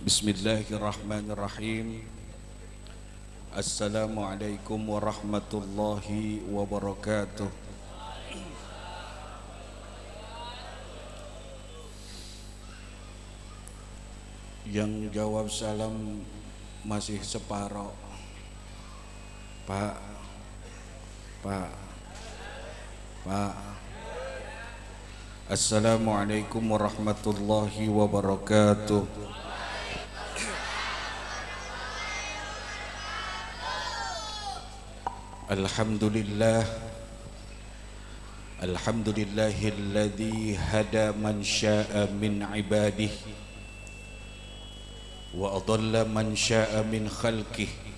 Bismillahirrahmanirrahim. Assalamualaikum warahmatullahi wabarakatuh. Yang jawab salam masih separoh. Pak. Assalamualaikum warahmatullahi wabarakatuh. Alhamdulillahilladzi hada man syaa min ibadihi wa adalla man syaa min khalqihi.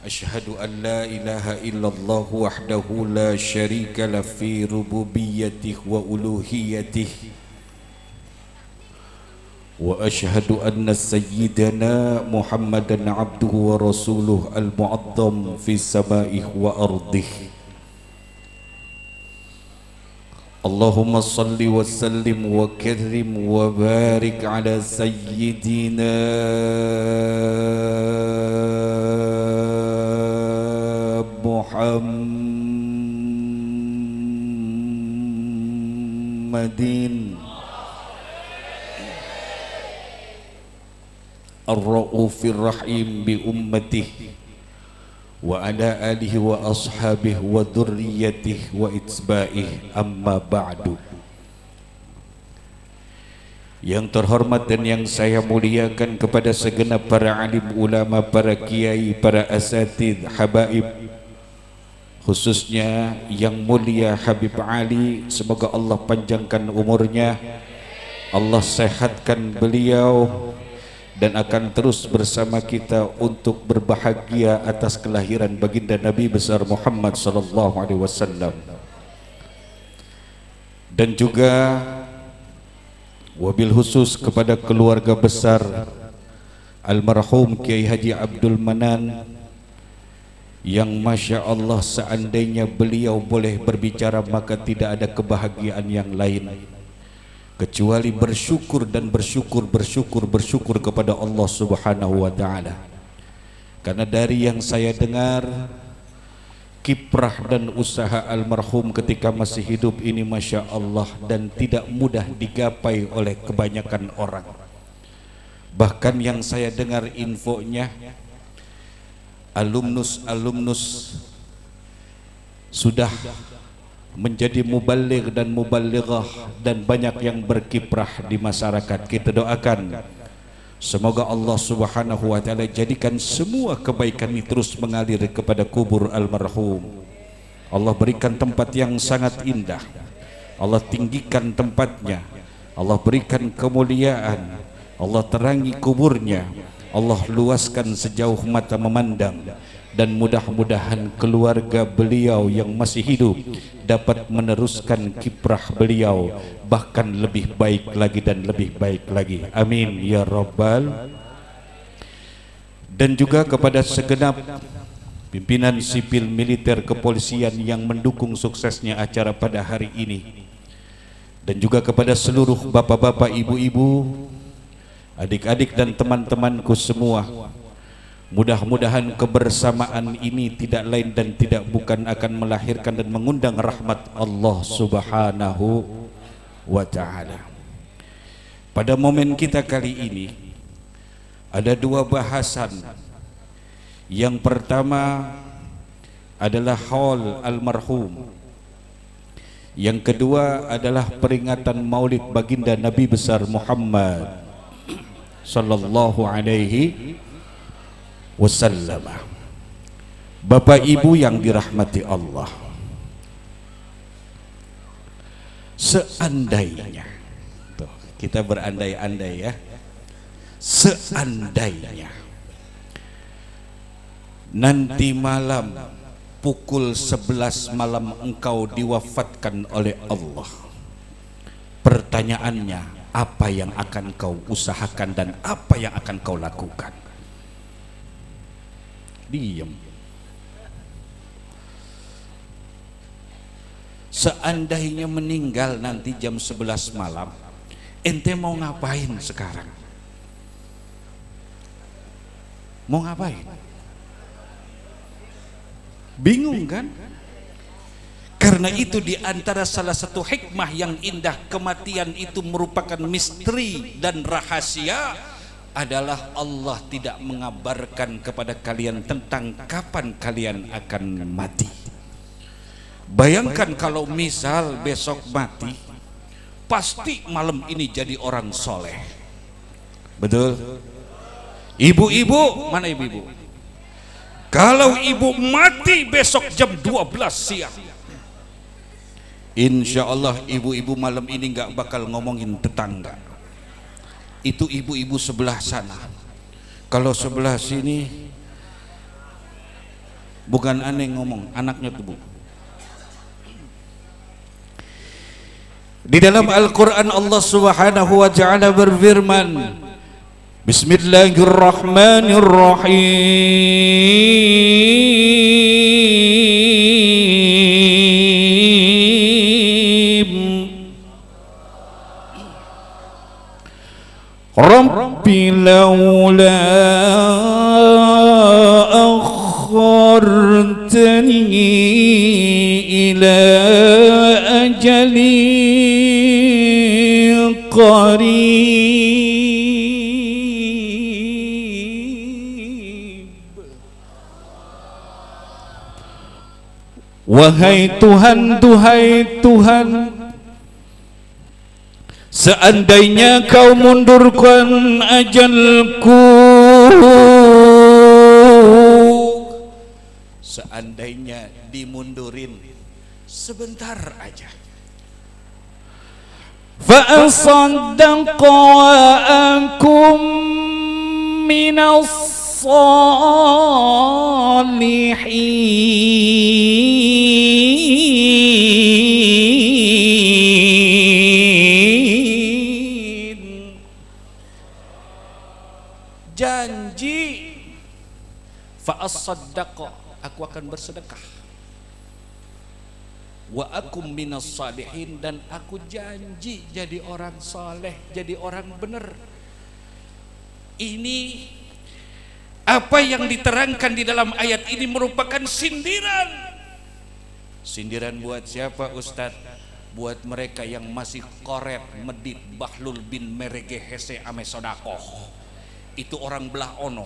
Ashhadu an la ilaha illallah wahdahu la syarika la fi rububiyyatihi wa uluhiyyatihi. Wa ashhadu anna sayyidana Muhammadan abduhu wa rasuluh al-mu'azzam fi samaihi wa ardihi. Allahumma salli wa sallim wa karrim wa barik ala sayyidina Muhammadin Ar-Ra'ufir Rahim bi ummatihi wa ala alihi wa ashabihi wa dhurriyyatihi wa itsba'ihi, amma ba'du. Yang terhormat dan yang saya muliakan kepada segenap para alim ulama, para kiai, para asatidz, habaib, khususnya yang mulia Habib Ali, semoga Allah panjangkan umurnya, Allah sehatkan beliau dan akan terus bersama kita untuk berbahagia atas kelahiran baginda Nabi besar Muhammad sallallahu alaihi wasallam. Dan juga wabil khusus kepada keluarga besar almarhum Kiai Haji Abdul Manan, yang Masya Allah seandainya beliau boleh berbicara maka tidak ada kebahagiaan yang lain kecuali bersyukur dan bersyukur kepada Allah Subhanahu wa ta'ala. Karena dari yang saya dengar, kiprah dan usaha almarhum ketika masih hidup ini Masya Allah, dan tidak mudah digapai oleh kebanyakan orang. Bahkan yang saya dengar infonya, alumnus sudah menjadi muballigh dan muballighah dan banyak yang berkiprah di masyarakat. Kita doakan semoga Allah Subhanahu wa ta'ala jadikan semua kebaikan ini terus mengalir kepada kubur almarhum. Allah berikan tempat yang sangat indah, Allah tinggikan tempatnya, Allah berikan kemuliaan, Allah terangi kuburnya, Allah luaskan sejauh mata memandang, dan mudah-mudahan keluarga beliau yang masih hidup dapat meneruskan kiprah beliau bahkan lebih baik lagi dan lebih baik lagi, amin ya rabbal. Dan juga kepada segenap pimpinan sipil, militer, kepolisian yang mendukung suksesnya acara pada hari ini, dan juga kepada seluruh bapak-bapak, ibu-ibu, adik-adik dan teman-temanku semua. Mudah-mudahan kebersamaan ini tidak lain dan tidak bukan akan melahirkan dan mengundang rahmat Allah Subhanahu wa ta'ala. Pada momen kita kali ini ada dua bahasan. Yang pertama adalah haul almarhum, yang kedua adalah peringatan maulid baginda Nabi besar Muhammad sallallahu alaihi wasallam. Bapak Ibu yang dirahmati Allah, seandainya, tuh, kita berandai-andai ya, seandainya nanti malam pukul 11 malam engkau diwafatkan oleh Allah, pertanyaannya, apa yang akan kau usahakan dan apa yang akan kau lakukan? Diam. Seandainya meninggal nanti jam 11 malam, ente mau ngapain sekarang? Mau ngapain? Bingung kan? Karena itu diantara salah satu hikmah yang indah kematian itu merupakan misteri dan rahasia adalah Allah tidak mengabarkan kepada kalian tentang kapan kalian akan mati. Bayangkan kalau misal besok mati, pasti malam ini jadi orang soleh. Betul? Ibu-ibu, mana ibu-ibu? Kalau ibu mati besok jam 12 siang, insya Allah ibu-ibu malam ini nggak bakal ngomongin tetangga. Itu ibu-ibu sebelah sana. Kalau sebelah sini bukan aneh ngomong, anaknya tuh bu. Di dalam Al-Quran Allah Subhanahu wa Ta'ala berfirman, Bismillahirrahmanirrahim. Rabbi laula akhartani ila ajali qarib. Wahai Tuhan, duhai Tuhan, seandainya kau mundurkan ajalku, seandainya dimundurin sebentar aja, fa asaddaqa wa akum minas salihin. Janji, fa asaddaqa, aku akan bersedekah, wa akum minas salihin, dan aku janji jadi orang saleh, jadi orang benar. Ini apa yang diterangkan di dalam ayat ini merupakan sindiran. Sindiran buat siapa Ustadz? Buat mereka yang masih koret medit Bahlul bin Merege Hese ame sodakoh. Itu orang belah ono.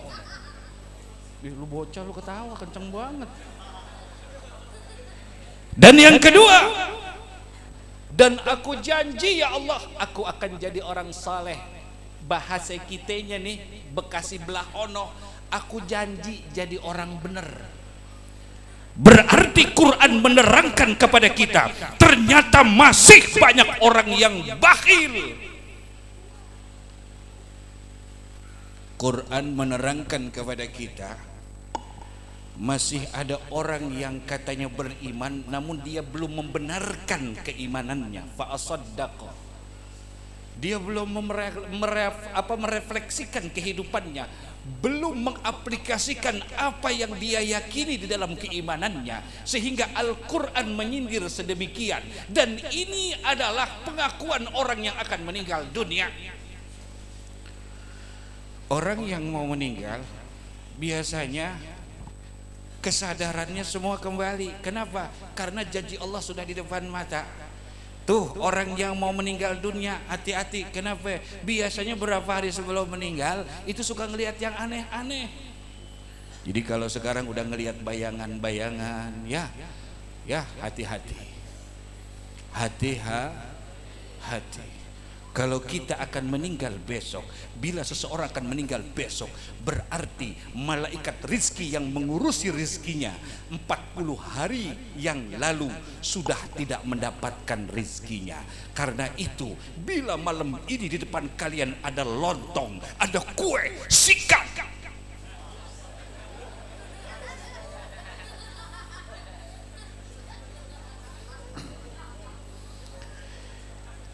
Lu bocah lu ketawa kenceng banget. Dan yang kedua, dan aku janji ya Allah, aku akan jadi orang saleh. Bahasa kitanya nih Bekasi belah ono, aku janji jadi orang bener. Berarti Quran menerangkan kepada kita, ternyata masih banyak orang yang bakhil. Quran menerangkan kepada kita, masih ada orang yang katanya beriman namun dia belum membenarkan keimanannya. Fa asaddaqa, dia belum merefleksikan kehidupannya, belum mengaplikasikan apa yang dia yakini di dalam keimanannya, sehingga Al-Quran menyindir sedemikian. Dan ini adalah pengakuan orang yang akan meninggal dunia. Orang yang mau meninggal biasanya kesadarannya semua kembali. Kenapa? Karena janji Allah sudah di depan mata. Tuh orang yang mau meninggal dunia, hati-hati. Kenapa? Biasanya berapa hari sebelum meninggal itu suka ngelihat yang aneh-aneh. Jadi kalau sekarang udah ngelihat bayangan-bayangan, ya hati-hati. Hati-hati. Kalau kita akan meninggal besok, bila seseorang akan meninggal besok, berarti malaikat rizki yang mengurusi rizkinya 40 hari yang lalu sudah tidak mendapatkan rizkinya. Karena itu, bila malam ini di depan kalian ada lontong, ada kue, sikat.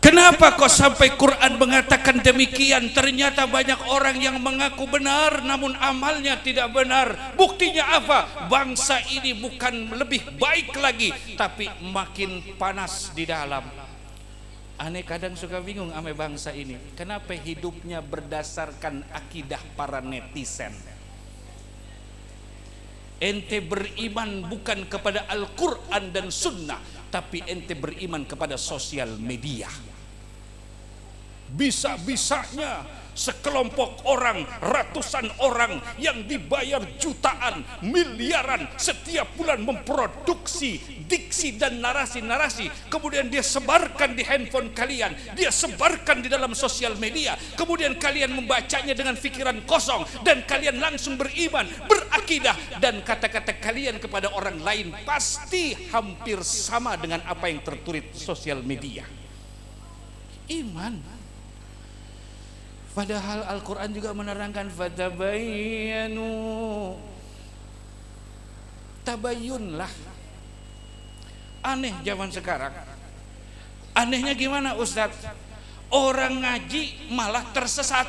Kenapa kok sampai Quran mengatakan demikian? Ternyata banyak orang yang mengaku benar namun amalnya tidak benar. Buktinya apa? Bangsa ini bukan lebih baik lagi, tapi makin panas di dalam. Aneh kadang suka bingung sama bangsa ini. Kenapa hidupnya berdasarkan akidah para netizen? Ente beriman bukan kepada Al-Quran dan Sunnah, tapi ente beriman kepada sosial media. Bisa-bisanya sekelompok orang, ratusan orang yang dibayar jutaan, miliaran setiap bulan memproduksi diksi dan narasi-narasi, kemudian dia sebarkan di handphone kalian, dia sebarkan di dalam sosial media, kemudian kalian membacanya dengan pikiran kosong dan kalian langsung beriman, berakidah, dan kata-kata kalian kepada orang lain pasti hampir sama dengan apa yang tertulis sosial media. Iman. Padahal Al-Quran juga menerangkan fatabayyanu, tabayyunlah. Aneh zaman sekarang. Anehnya gimana Ustadz? Orang ngaji malah tersesat,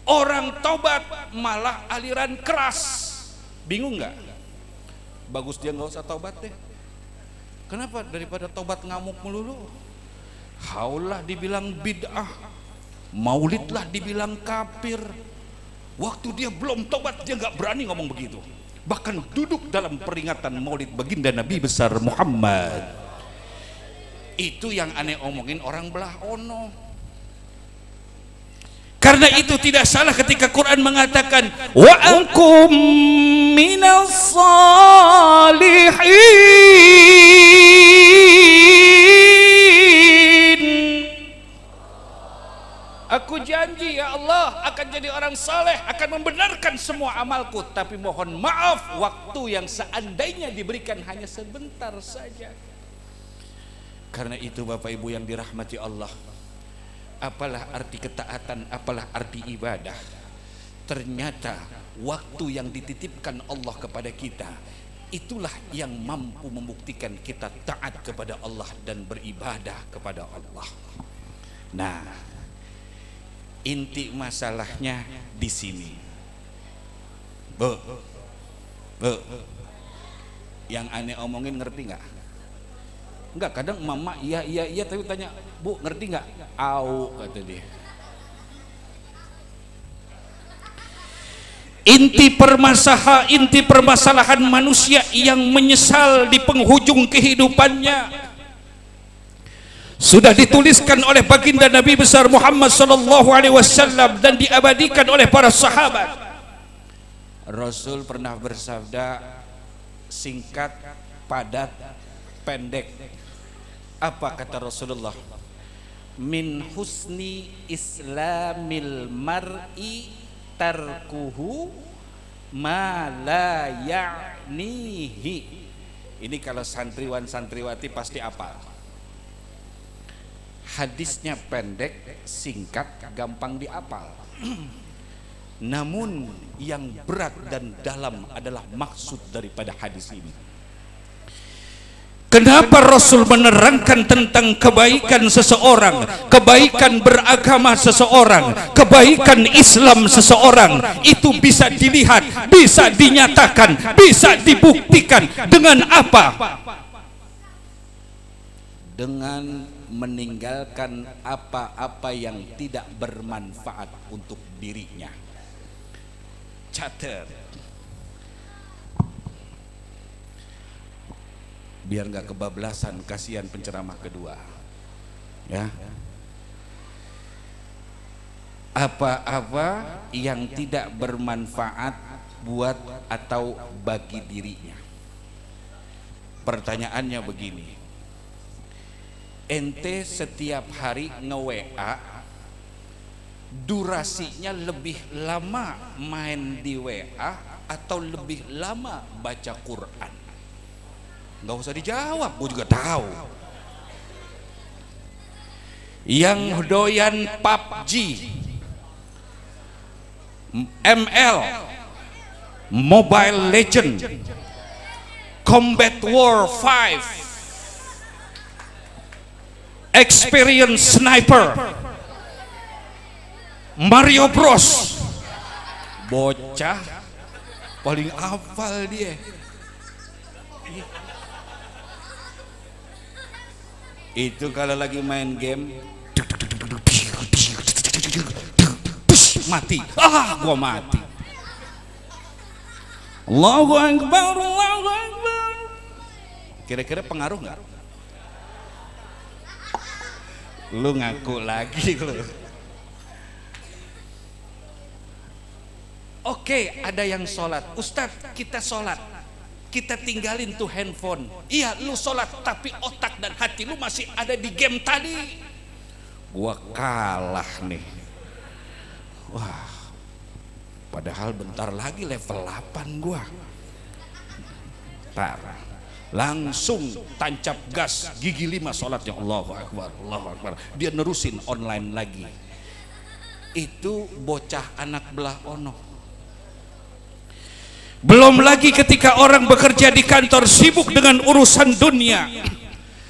orang tobat malah aliran keras. Bingung nggak? Bagus dia nggak usah tobat deh. Kenapa? Daripada tobat ngamuk melulu. Haulah dibilang bid'ah, maulidlah dibilang kafir. Waktu dia belum tobat dia nggak berani ngomong begitu. Bahkan duduk dalam peringatan maulid baginda Nabi besar Muhammad. Itu yang aneh omongin orang belah ono. Karena itu tidak salah ketika Quran mengatakan wa ankum minas salihin. Aku janji ya Allah akan jadi orang saleh, akan membenarkan semua amalku, tapi mohon maaf waktu yang seandainya diberikan hanya sebentar saja. Karena itu Bapak Ibu yang dirahmati Allah, apalah arti ketaatan, apalah arti ibadah. Ternyata waktu yang dititipkan Allah kepada kita, itulah yang mampu membuktikan kita taat kepada Allah dan beribadah kepada Allah. Nah, inti masalahnya di sini. Yang aneh omongin ngerti nggak? Enggak, kadang mama iya tapi tanya, Bu ngerti nggak? Au, kata dia. Inti permasalahan manusia yang menyesal di penghujung kehidupannya sudah dituliskan oleh baginda Nabi besar Muhammad sallallahu alaihi wasallam dan diabadikan oleh para sahabat. Rasul pernah bersabda, singkat, padat, pendek. Apa kata Rasulullah? Min husni islamil mar'i tarkuhu ma la ya'nihi. Ini kalau santriwan santriwati pasti apal. Hadisnya pendek, singkat, gampang diapal. Namun yang berat dan dalam adalah maksud daripada hadis ini. Kenapa Rasul menerangkan tentang kebaikan seseorang, kebaikan beragama seseorang, kebaikan Islam seseorang? Itu bisa dilihat, bisa dinyatakan, bisa dibuktikan dengan apa? Dengan meninggalkan apa-apa yang tidak bermanfaat untuk dirinya. Catat. Biar nggak kebablasan, kasihan penceramah kedua. Ya. Apa-apa yang tidak bermanfaat buat atau bagi dirinya. Pertanyaannya begini. Ente setiap hari nge-WA, durasinya lebih lama main di WA atau lebih lama baca Quran? Nggak usah dijawab, gue juga tahu. Yang doyan PUBG, ML, Mobile Legend, Combat War 5, Experience Sniper, Mario Bros, bocah paling hafal dia. Itu kalau lagi main game mati, gua mati. Allahu Akbar, Allahu Akbar. Kira-kira pengaruh nggak? Lu ngaku lagi lu. Oke, ada yang sholat. Ustadz, kita sholat, kita tinggalin tuh handphone. Iya, lu sholat, tapi otak dan hati lu masih ada di game tadi. Gua kalah nih. Wah, padahal bentar lagi level 8 gua. Parah. Langsung tancap gas, gigi 5 sholatnya. Allahu Akbar, Allahu Akbar. Dia nerusin online lagi. Itu bocah anak belah ono. Belum lagi ketika orang bekerja di kantor sibuk dengan urusan dunia.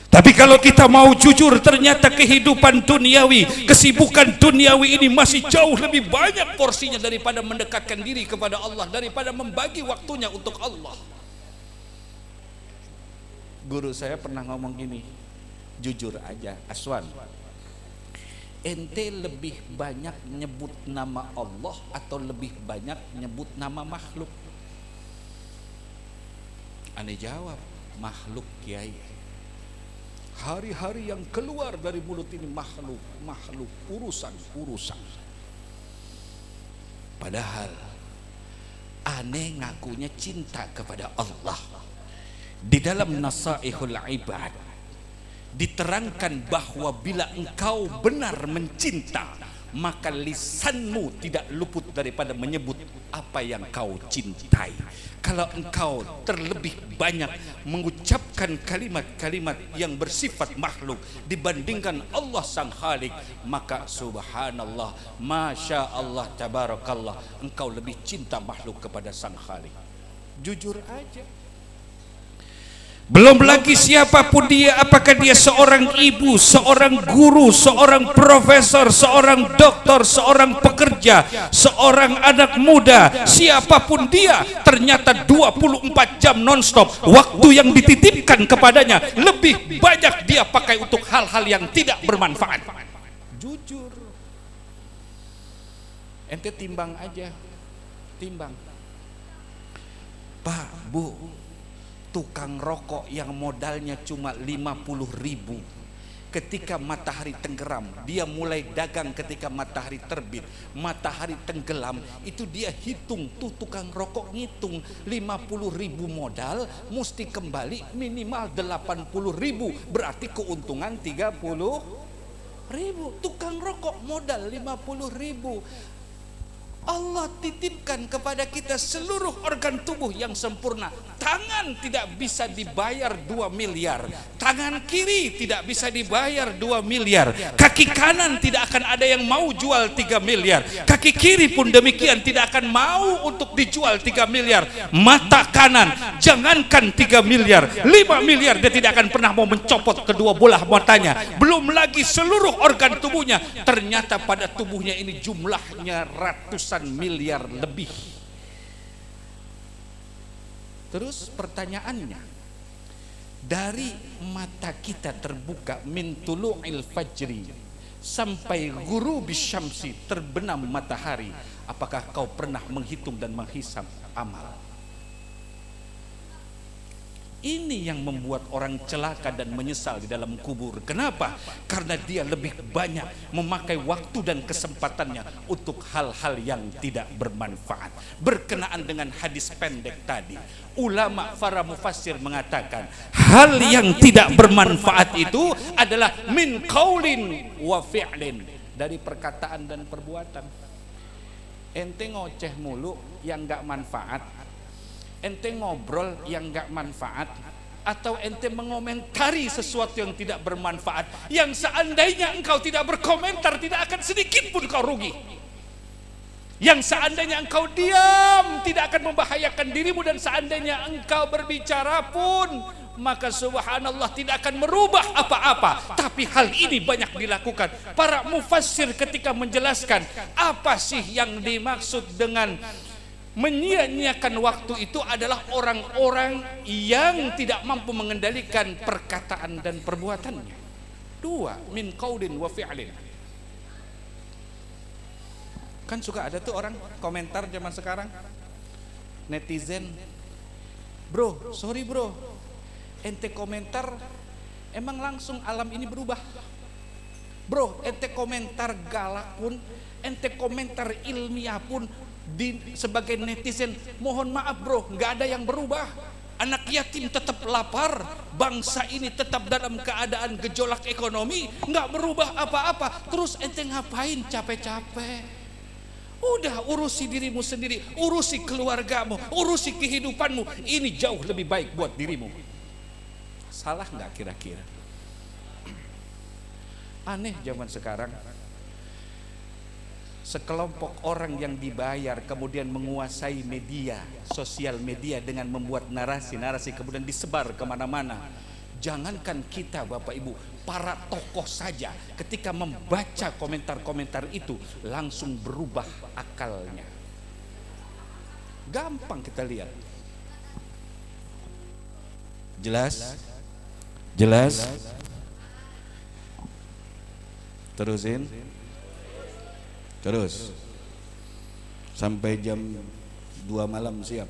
Tapi kalau kita mau jujur, ternyata kehidupan duniawi, kesibukan duniawi ini masih jauh lebih banyak porsinya daripada mendekatkan diri kepada Allah, daripada membagi waktunya untuk Allah. Guru saya pernah ngomong gini, jujur aja Aswan, ente lebih banyak nyebut nama Allah atau lebih banyak nyebut nama makhluk? Aneh jawab, makhluk Kiai. Hari-hari yang keluar dari mulut ini makhluk, makhluk, urusan. Padahal aneh ngakunya cinta kepada Allah. Di dalam Nasaihul Ibad diterangkan bahwa bila engkau benar mencinta, maka lisanmu tidak luput daripada menyebut apa yang kau cintai. Kalau engkau terlebih banyak mengucapkan kalimat-kalimat yang bersifat makhluk dibandingkan Allah Sang Khalik, maka subhanallah, masya Allah, tabarakallah, engkau lebih cinta makhluk kepada Sang Khalik. Jujur aja. Belum lagi siapapun dia, apakah dia seorang ibu, seorang guru, seorang profesor, seorang doktor, seorang pekerja, seorang anak muda, siapapun dia, ternyata 24 jam nonstop waktu yang dititipkan kepadanya lebih banyak dia pakai untuk hal-hal yang tidak bermanfaat. Jujur. Ente timbang aja, timbang. Pak, Bu, tukang rokok yang modalnya cuma 50.000, ketika matahari tenggelam, dia mulai dagang ketika matahari terbit, matahari tenggelam, itu dia hitung, tuh tukang rokok ngitung 50.000 modal, mesti kembali minimal 80.000, berarti keuntungan 30.000. Tukang rokok modal 50.000. Allah titipkan kepada kita seluruh organ tubuh yang sempurna. Tangan tidak bisa dibayar 2 miliar, tangan kiri tidak bisa dibayar 2 miliar, kaki kanan tidak akan ada yang mau jual 3 miliar, kaki kiri pun demikian tidak akan mau untuk dijual 3 miliar. Mata kanan jangankan 3 miliar, 5 miliar dia tidak akan pernah mau mencopot kedua bola matanya. Belum lagi seluruh organ tubuhnya, ternyata pada tubuhnya ini jumlahnya ratusan miliar lebih. Terus pertanyaannya, dari mata kita terbuka min tulu'il fajri sampai ghurubi syamsi, terbenam matahari, apakah kau pernah menghitung dan menghisab amal? Ini yang membuat orang celaka dan menyesal di dalam kubur. Kenapa? Karena dia lebih banyak memakai waktu dan kesempatannya untuk hal-hal yang tidak bermanfaat. Berkenaan dengan hadis pendek tadi, ulama para mufassir mengatakan hal yang tidak bermanfaat itu adalah min qaulin wa fi'lin, dari perkataan dan perbuatan. Ente ngoceh mulu yang gak manfaat, ente ngobrol yang gak manfaat, atau ente mengomentari sesuatu yang tidak bermanfaat, yang seandainya engkau tidak berkomentar tidak akan sedikit pun kau rugi, yang seandainya engkau diam tidak akan membahayakan dirimu, dan seandainya engkau berbicara pun maka subhanallah tidak akan merubah apa-apa. Tapi hal ini banyak dilakukan. Para mufassir ketika menjelaskan apa sih yang dimaksud dengan menyia-nyiakan waktu itu adalah orang-orang yang tidak mampu mengendalikan perkataan dan perbuatannya. Dua, min qaulin wa fi'lin. Kan suka ada tuh orang komentar zaman sekarang, netizen, bro, sorry bro, ente komentar emang langsung alam ini berubah. Bro, ente komentar galak pun, ente komentar ilmiah pun, sebagai netizen, mohon maaf bro, nggak ada yang berubah. Anak yatim tetap lapar, bangsa ini tetap dalam keadaan gejolak ekonomi, nggak berubah apa-apa. Terus ente ngapain capek-capek? Udah urusi dirimu sendiri, urusi keluargamu, urusi kehidupanmu. Ini jauh lebih baik buat dirimu. Salah nggak kira-kira? Aneh zaman sekarang, sekelompok orang yang dibayar kemudian menguasai media, sosial media dengan membuat narasi-narasi kemudian disebar kemana-mana. Jangankan kita Bapak Ibu, para tokoh saja ketika membaca komentar-komentar itu langsung berubah akalnya. Gampang kita lihat. Jelas? Jelas? Terusin. Terus sampai jam 2 malam siap.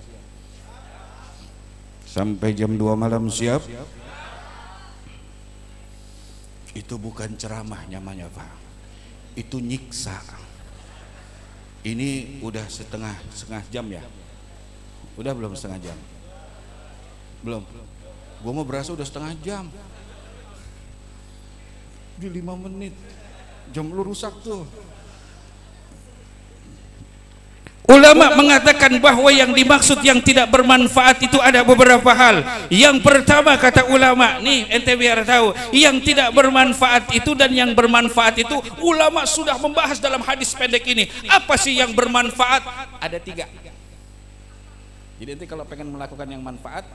Sampai jam 2 malam siap. Itu bukan ceramah namanya Pak, itu nyiksa. Ini udah setengah jam ya? Udah belum setengah jam? Belum. Gua mau berasa udah setengah jam. Di 5 menit jam lu rusak tuh. Ulama mengatakan bahwa yang dimaksud yang tidak bermanfaat itu ada beberapa hal. Yang pertama kata ulama, nih ente biar tahu, yang tidak bermanfaat itu dan yang bermanfaat itu ulama sudah membahas dalam hadis pendek ini. Apa sih yang bermanfaat? Ada 3. Jadi ente kalau pengen melakukan yang manfaat,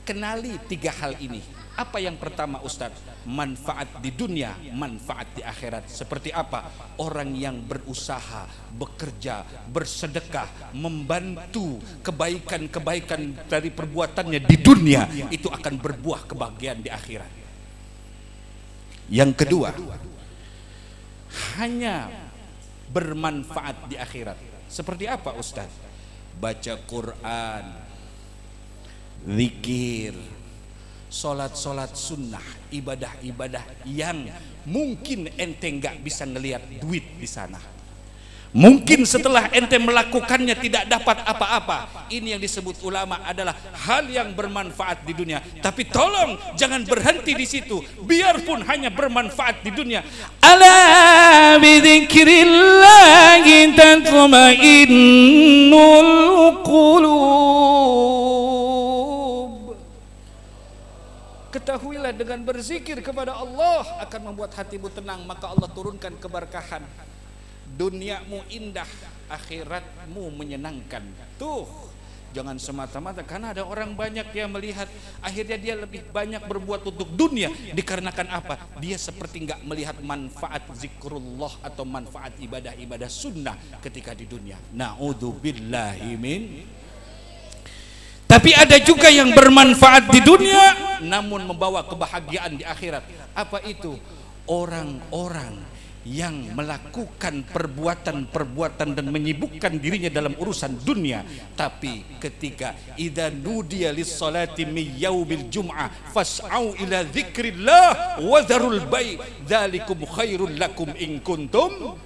kenali 3 hal ini. Apa yang pertama Ustadz? Manfaat di dunia, manfaat di akhirat. Seperti apa? Orang yang berusaha, bekerja, bersedekah, membantu kebaikan-kebaikan dari perbuatannya di dunia, itu akan berbuah kebahagiaan di akhirat. Yang kedua, hanya bermanfaat di akhirat. Seperti apa Ustadz? Baca Quran, zikir, solat-solat sunnah, ibadah-ibadah yang mungkin ente nggak bisa ngelihat duit di sana. Mungkin setelah ente melakukannya tidak dapat apa-apa. Ini yang disebut ulama adalah hal yang bermanfaat di dunia. Tapi tolong jangan berhenti di situ. Biarpun hanya bermanfaat di dunia. Ala bidzikrillahi tatma'innul qulub. Ketahuilah dengan berzikir kepada Allah akan membuat hatimu tenang, maka Allah turunkan keberkahan. Duniamu indah, akhiratmu menyenangkan. Tuh, jangan semata-mata karena ada orang banyak yang melihat akhirnya dia lebih banyak berbuat untuk dunia dikarenakan apa? Dia seperti nggak melihat manfaat zikrullah atau manfaat ibadah-ibadah sunnah ketika di dunia. Na'udzubillahi min. Tapi ada juga yang bermanfaat di dunia namun membawa kebahagiaan di akhirat. Apa itu? Orang-orang yang melakukan perbuatan-perbuatan dan menyibukkan dirinya dalam urusan dunia, tapi ketika idza nudiya lis-salati min yaumil jum'ah fas'au ila dzikrillah wa dzarul bai' dzalikum khairul lakum in kuntum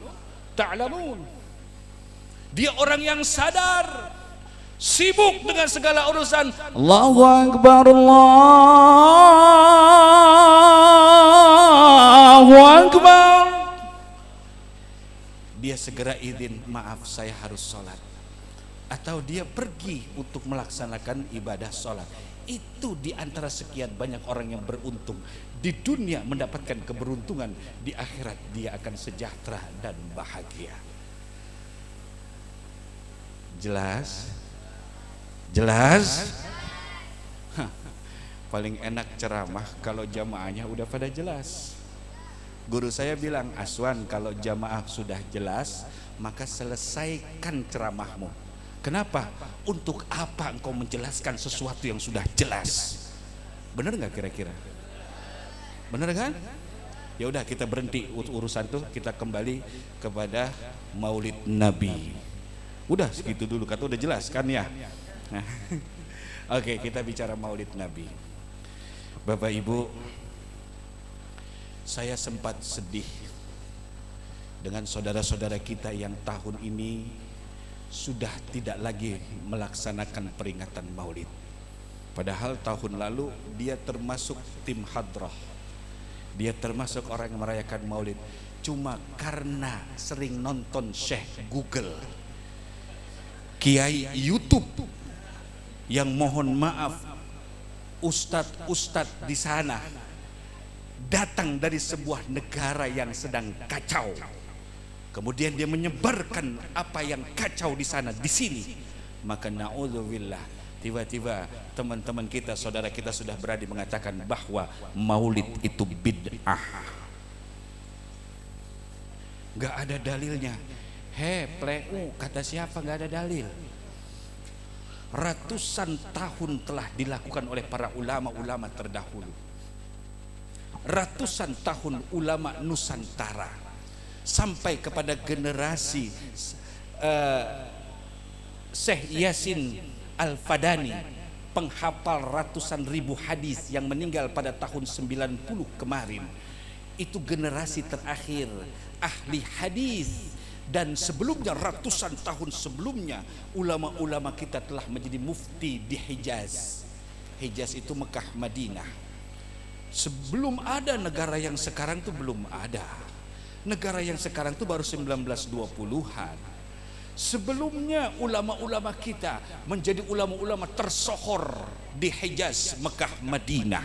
ta'lamun. Dia orang yang sadar, sibuk dengan segala urusan. Allahu akbar, Allahu akbar. Dia segera izin, maaf saya harus sholat. Atau dia pergi untuk melaksanakan ibadah sholat. Itu di antara sekian banyak orang yang beruntung. Di dunia mendapatkan keberuntungan, di akhirat dia akan sejahtera dan bahagia. Jelas? Jelas? Paling enak ceramah kalau jamaahnya udah pada jelas. Guru saya bilang, Aswan, kalau jamaah sudah jelas maka selesaikan ceramahmu. Kenapa? Untuk apa engkau menjelaskan sesuatu yang sudah jelas? Benar nggak kira-kira? Benar kan? Ya udah, kita berhenti urusan tuh, kita kembali kepada Maulid Nabi. Udah segitu dulu, kata udah jelas kan ya. Oke, kita bicara Maulid Nabi. Bapak Ibu, saya sempat sedih dengan saudara-saudara kita yang tahun ini sudah tidak lagi melaksanakan peringatan Maulid. Padahal tahun lalu dia termasuk tim hadrah, dia termasuk orang yang merayakan Maulid. Cuma karena sering nonton Syekh Google, Kiai YouTube, yang mohon maaf ustadz-ustadz di sana datang dari sebuah negara yang sedang kacau, kemudian dia menyebarkan apa yang kacau di sana di sini, maka naudzubillah, tiba-tiba teman-teman kita, saudara kita sudah berani mengatakan bahwa Maulid itu bid'ah. Gak ada dalilnya. Pleu, kata siapa gak ada dalil? Ratusan tahun telah dilakukan oleh para ulama-ulama terdahulu. Ratusan tahun ulama Nusantara sampai kepada generasi Syekh Yasin Al-Fadani, penghafal ratusan ribu hadis yang meninggal pada tahun 90 kemarin. Itu generasi terakhir ahli hadis. Dan sebelumnya, ratusan tahun sebelumnya, ulama-ulama kita telah menjadi mufti di Hijaz. Hijaz itu Mekah, Madinah. Sebelum ada negara yang sekarang itu belum ada. Negara yang sekarang itu baru 1920-an. Sebelumnya ulama-ulama kita menjadi ulama-ulama tersohor di Hijaz, Mekah, Madinah.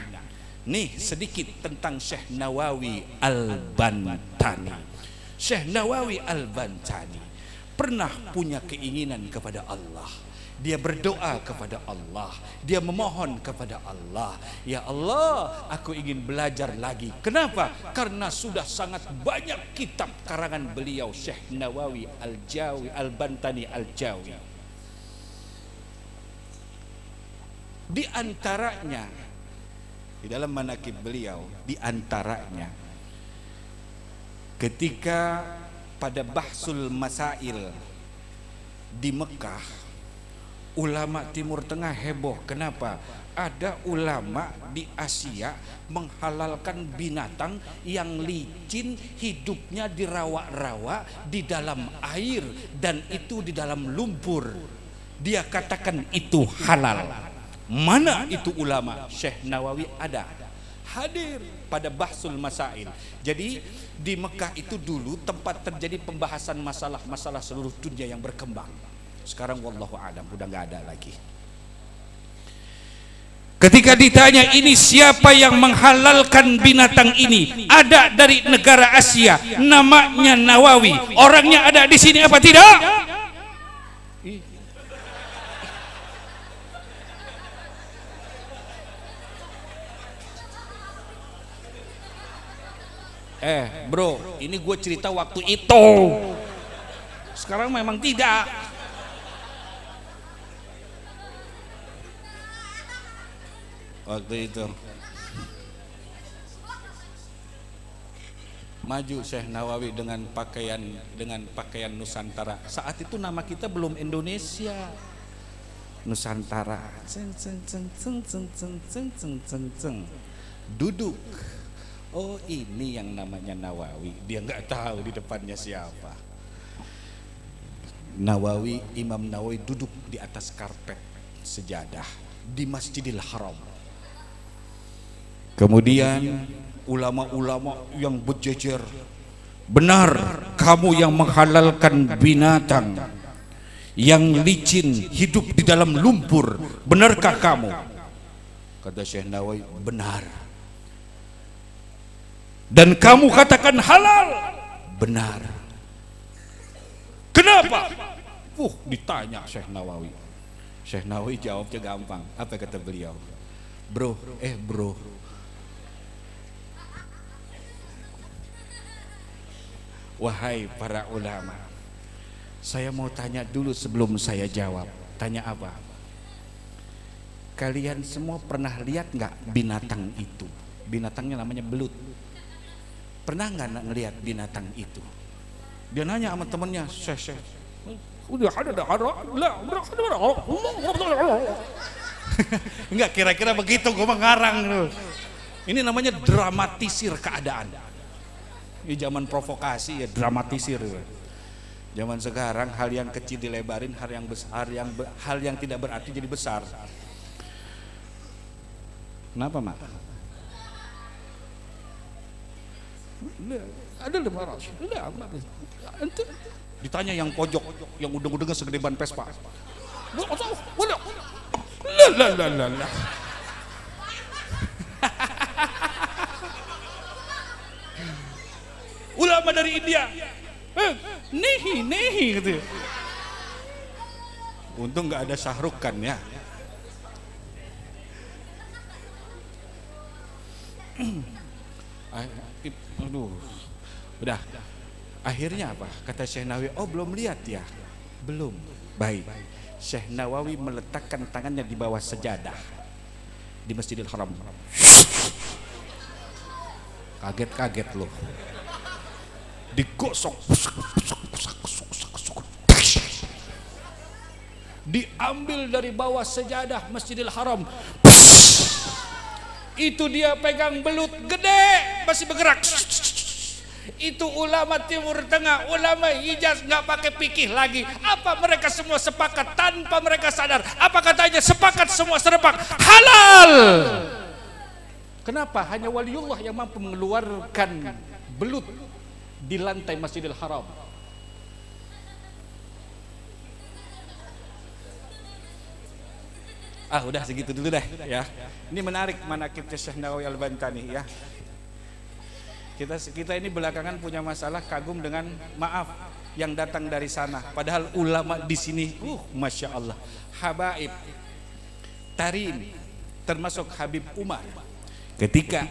Nih sedikit tentang Syekh Nawawi Al-Bantani. Syekh Nawawi Al-Bantani pernah punya keinginan kepada Allah. Dia berdoa kepada Allah, dia memohon kepada Allah, ya Allah, aku ingin belajar lagi. Kenapa? Karena sudah sangat banyak kitab karangan beliau, Syekh Nawawi Al-Jawi Al-Bantani Al-Jawi. Di antaranya, di dalam manaqib beliau, di antaranya ketika pada Bahsul Masail di Mekah, ulama Timur Tengah heboh. Kenapa? Ada ulama di Asia menghalalkan binatang yang licin, hidupnya di rawa-rawa, di dalam air, dan itu di dalam lumpur. Dia katakan itu halal. Mana itu ulama? Syekh Nawawi ada, hadir pada Bahsul Masail. Jadi di Mekah itu dulu tempat terjadi pembahasan masalah-masalah seluruh dunia yang berkembang. Sekarang wallahu a'lam udah nggak ada lagi. Ketika ditanya ini siapa yang menghalalkan binatang ini, ada dari negara Asia, namanya Nawawi. Orangnya ada di sini apa tidak? Bro, ini gue cerita waktu itu. Sekarang memang tidak. Waktu itu maju Syekh Nawawi dengan pakaian Nusantara. Saat itu nama kita belum Indonesia, Nusantara. Duduk. Oh, ini yang namanya Nawawi. Dia nggak tahu di depannya siapa. Nawawi, Imam Nawawi duduk di atas karpet sejadah di Masjidil Haram. Kemudian ulama-ulama yang berjejer, benar kamu yang menghalalkan binatang yang licin hidup di dalam lumpur, benarkah kamu? Kata Syekh Nawawi, benar. Dan kamu katakan halal, benar. Kenapa? Ditanya Syekh Nawawi. Syekh Nawawi jawabnya gampang. Apa kata beliau? Bro, wahai para ulama, saya mau tanya dulu sebelum saya jawab. Tanya apa? Kalian semua pernah lihat nggak binatang itu? Binatangnya namanya belut. Pernah nggak ngelihat binatang itu? Dia nanya sama temennya, Syekh, Enggak, kira-kira begitu gue mengarang. Ini namanya dramatisir keadaan. Ini zaman provokasi ya, dramatisir. Zaman sekarang hal yang kecil dilebarin, hal yang besar, hal yang tidak berarti jadi besar. Kenapa, Mak? Ada lembaran. Ditanya yang pojok, yang udeng-udengnya segede ban Vespa. Ulama dari India, nehi gitu. Untung nggak ada Syahrukh kan ya. Aduh, udah. Akhirnya apa? Kata Syekh Nawawi, oh belum lihat ya? Belum. Baik. Syekh Nawawi meletakkan tangannya di bawah sejadah di Masjidil Haram. Kaget-kaget loh. Digosok, diambil dari bawah sejadah Masjidil Haram. Itu dia pegang belut gede, masih bergerak. Itu ulama Timur Tengah, ulama Hijaz, nggak pakai fikih lagi. Apa mereka semua sepakat tanpa mereka sadar? Apa katanya? Sepakat semua serempak halal. Kenapa? Hanya waliullah yang mampu mengeluarkan belut di lantai Masjidil Haram. Udah segitu dulu deh ya. Ini menarik manaqib Syekh Nawawi Al-Bantani ya. Kita ini belakangan punya masalah kagum dengan maaf yang datang dari sana. Padahal ulama di sini, masya Allah, habaib, tarim, termasuk Habib Umar. Ketika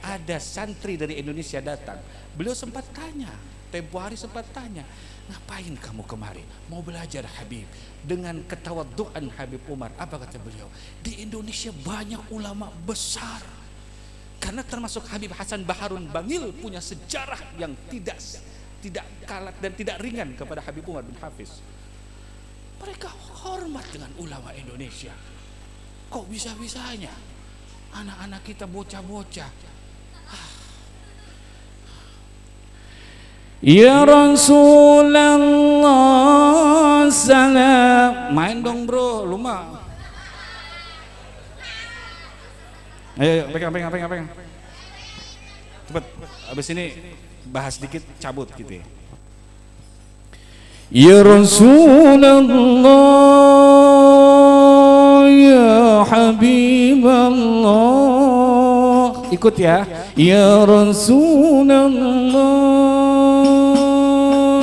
ada santri dari Indonesia datang, beliau sempat tanya, tempo hari sempat tanya, ngapain kamu kemari? Mau belajar Habib. Dengan ketawaduan Habib Umar, apa kata beliau? Di Indonesia banyak ulama besar. Karena termasuk Habib Hasan Baharun Bangil punya sejarah yang tidak kalah dan tidak ringan kepada Habib Umar bin Hafiz. Mereka hormat dengan ulama Indonesia. Kok bisa-bisanya anak-anak kita bocah-bocah? Ya Rasulullah salam. Main dong bro, lu mah. Ayo, pegang. Cepet, abis ini bahas dikit, cabut gitu ya. Ya Rasulullah, ya Habiballah. Ikut ya. Ya Rasulullah,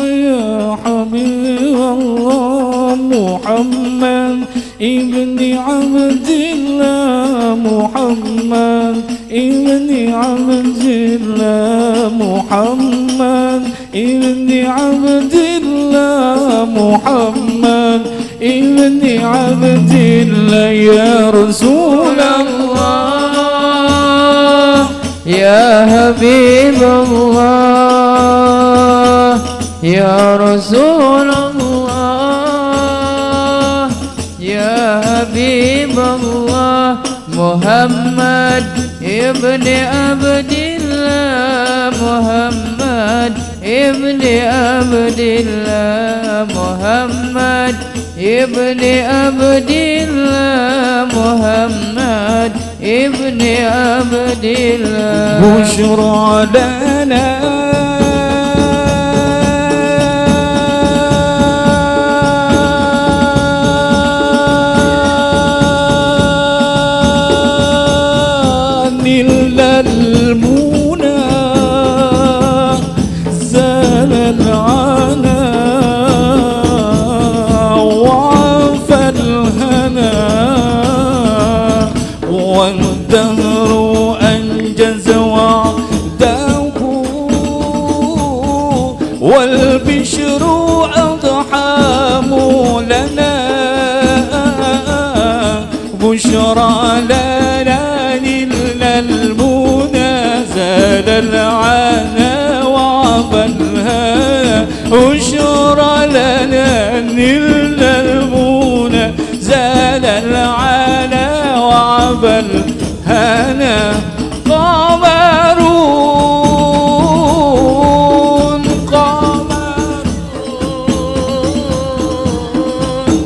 ya Habiballah, Muhammad ibni Abdillah, Muhammad ibni Abdillah, Muhammad ibni Abdillah, Muhammad ibni Abdillah. Ya Rasulullah, ya Habibullah, ya Rasulullah, ya Habibullah, Muhammad ibni Abdillah, Muhammad ibni Abdillah, Muhammad ibni Abdillah, Muhammad ibni Abdillah. Bushra lana والدهر أنجز وعده والبشر أضحى لنا بشرى لنا إلا المنى زاد العنا وعبلها بشرى لنا نلنا المنى زال العلا وعبى الهنا قمرون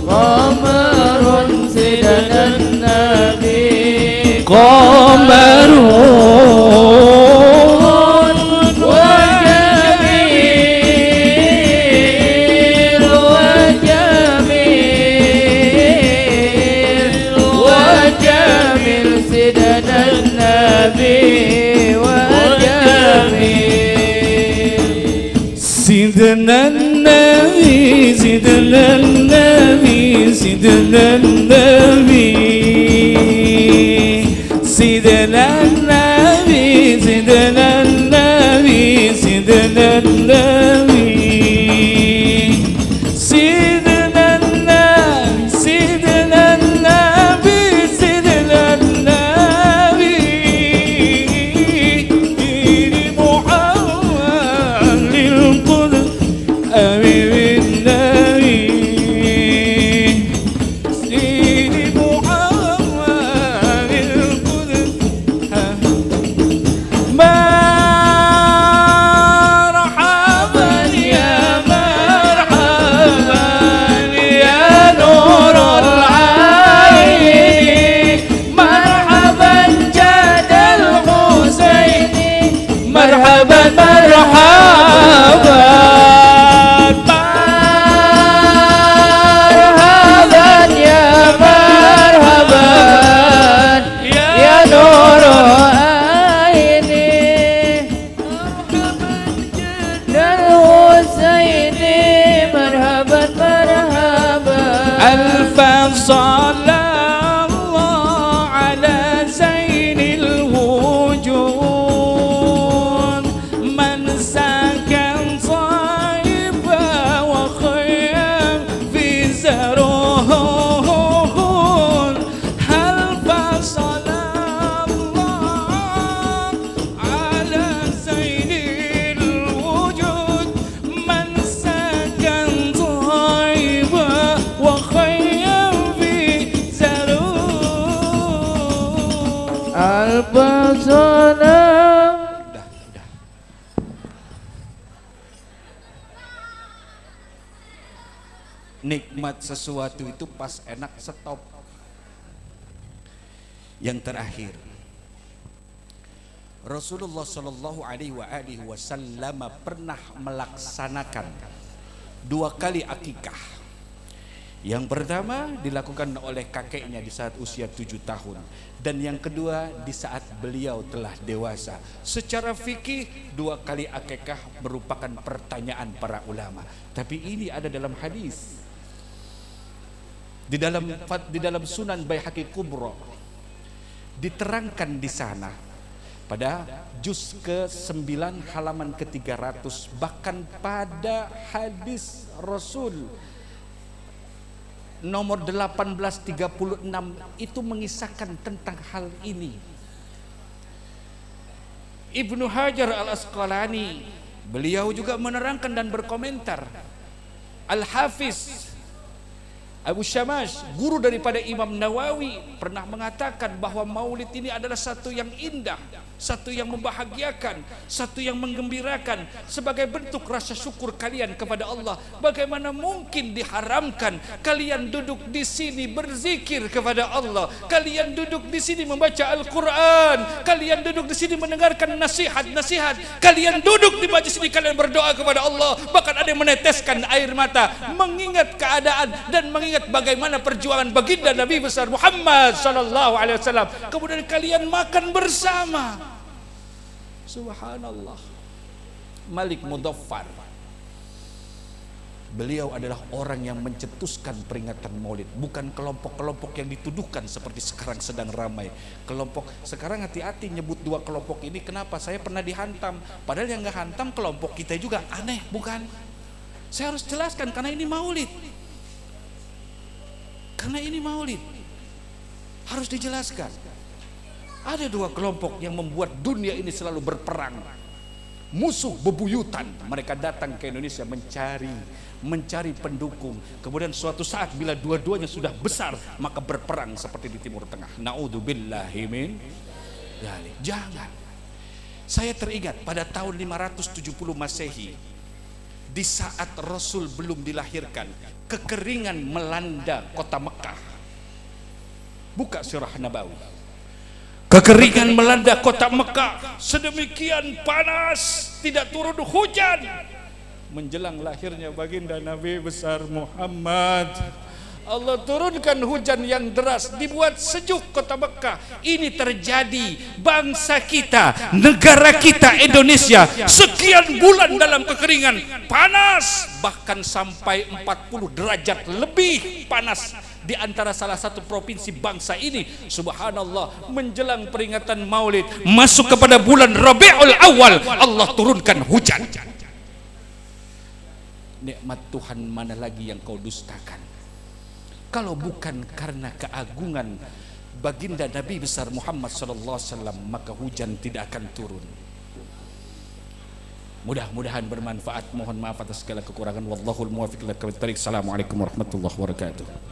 قمر سيدنا النبي قمرون وجميل وجميل وجميل سيدنا النبي وجميل سيدنا النبي سيدنا النبي سيدنا النبي سيدنا النبي سيدنا النبي سيدنا النبي سيدنا النبي سيدنا النبي سيدنا النبي محمد للقدس أمير النبي سيدي محمد للقدس مرحبا يا مرحبا يا نور العين مرحبا جاد الحسين مرحبا مرحبا مرحبا يا مرحبا يا نور عيني للحسين مرحبا مرحبا ألف صلاة الله على زين الوجود من سكن صيفا وخيم في زرون ألف صلاة الله على زين الوجود من سكن صيفا وخيم في زرون ألف صلاة. Nikmat sesuatu itu pas enak stop. Yang terakhir, Rasulullah Shallallahu Alaihi Wasallam pernah melaksanakan 2 kali akikah. Yang pertama dilakukan oleh kakeknya di saat usia 7 tahun, dan yang kedua di saat beliau telah dewasa. Secara fikih 2 kali akikah merupakan pertanyaan para ulama, tapi ini ada dalam hadis. Di dalam Sunan Baihaqi Kubra diterangkan di sana pada juz ke-9 halaman ke-300, bahkan pada hadis Rasul nomor 1836 itu mengisahkan tentang hal ini. Ibnu Hajar al-Asqalani beliau juga menerangkan dan berkomentar. Al-Hafiz Abu Syamash, guru daripada Imam Nawawi, pernah mengatakan bahwa maulid ini adalah satu yang indah, satu yang membahagiakan, satu yang menggembirakan, sebagai bentuk rasa syukur kalian kepada Allah. Bagaimana mungkin diharamkan kalian duduk di sini berzikir kepada Allah, kalian duduk di sini membaca Al-Quran, kalian duduk di sini mendengarkan nasihat-nasihat, kalian duduk di majlis ini kalian berdoa kepada Allah, bahkan ada yang meneteskan air mata mengingat keadaan dan mengingat bagaimana perjuangan baginda Nabi besar Muhammad sallallahu alaihi wasallam. Kemudian kalian makan bersama. Subhanallah. Malik Mudaffar, beliau adalah orang yang mencetuskan peringatan Maulid, bukan kelompok-kelompok yang dituduhkan seperti sekarang sedang ramai. Kelompok sekarang, hati-hati nyebut 2 kelompok ini. Kenapa? Saya pernah dihantam, padahal yang nggak hantam kelompok kita juga. Aneh bukan? Saya harus jelaskan karena ini Maulid. Karena ini Maulid harus dijelaskan. Ada 2 kelompok yang membuat dunia ini selalu berperang. musuh bebuyutan. Mereka datang ke Indonesia mencari pendukung. Kemudian suatu saat bila dua-duanya sudah besar, maka berperang seperti di Timur Tengah. Naudzubillahi min dzalik. Jangan. Saya teringat pada tahun 570 Masehi, di saat Rasul belum dilahirkan, kekeringan melanda kota Mekah. Buka surah Nabawi. Kekeringan melanda kota Mekah, sedemikian panas, tidak turun hujan. Menjelang lahirnya baginda Nabi besar Muhammad, Allah turunkan hujan yang deras, dibuat sejuk kota Mekah. Ini terjadi bangsa kita, negara kita Indonesia, sekian bulan dalam kekeringan, panas, bahkan sampai 40 derajat lebih panas. Di antara salah satu provinsi bangsa ini, subhanallah, menjelang peringatan Maulid, masuk kepada bulan Rabiul Awal, Allah turunkan hujan. Nikmat Tuhan mana lagi yang kau dustakan? Kalau bukan karena keagungan baginda Nabi besar Muhammad sallallahu alaihi wasallam, maka hujan tidak akan turun. Mudah-mudahan bermanfaat. Mohon maaf atas segala kekurangan. Wallahul muwaffiq ila aqwamit thoriq. Assalamualaikum warahmatullahi wabarakatuh.